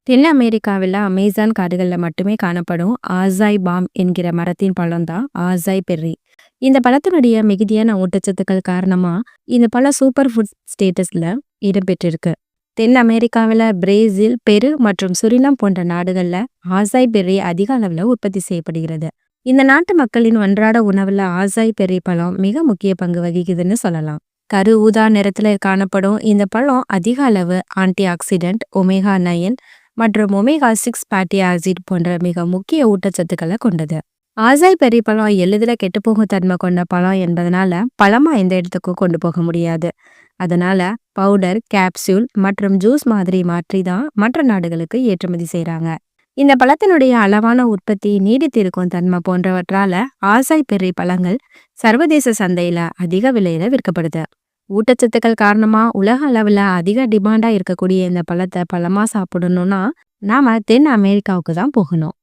தென் அமெரிக்காவில் அமேசான் காடுகளில் மட்டுமே காணப்படும் ஆசாய் பாம் என்கிற மரத்தின் பழம் தான் ஆசாய் பெர்ரி. இந்த பழத்தினுடைய மிகுதியான ஊட்டச்சத்துக்கள் காரணமா இந்த பழம் சூப்பர் ஃபுட் ஸ்டேட்டஸ்ல இடம்பெற்றிருக்கு. தென் அமெரிக்காவில் பிரேசில், பெரு மற்றும் சுரினம் போன்ற நாடுகள்ல ஆசாய் பெர்ரி அதிக அளவில் உற்பத்தி செய்யப்படுகிறது. இந்த நாட்டு மக்களின் அன்றாட உணவுல ஆசாய் பெர்ரி பழம் மிக முக்கிய பங்கு வகிக்குதுன்னு சொல்லலாம். கரு ஊதா நிறத்துல காணப்படும் இந்த பழம் அதிக அளவு ஆன்டி ஆக்சிடென்ட், ஒமேகா 9 மற்றும் ஒமேகா 6 ஃபேட்டி ஆசிட் போன்ற மிக முக்கிய ஊட்டச்சத்துக்களை கொண்டது. ஆசாய் பெர்ரி பழம் எளிதில் கெட்டுப்போகும் தன்மை கொண்ட பழம் என்பதனால பழமா எந்த இடத்துக்கும் கொண்டு போக முடியாது. அதனால பவுடர், கேப்சூல் மற்றும் ஜூஸ் மாதிரி மாற்றி தான் மற்ற நாடுகளுக்கு ஏற்றுமதி செய்றாங்க. இந்த பழத்தினுடைய அளவான உற்பத்தி, நீடித்திருக்கும் தன்மை போன்றவற்றால ஆசாய் பெர்ரி பழங்கள் சர்வதேச சந்தையில அதிக விலையில விற்கப்படுது. ஊட்டச்சத்துக்கள் காரணமா உலக அளவுல அதிக டிமாண்டா இருக்கக்கூடிய இந்த பழத்தை பழமா சாப்பிடணும்னா நாம தென் அமெரிக்காவுக்கு தான் போகணும்.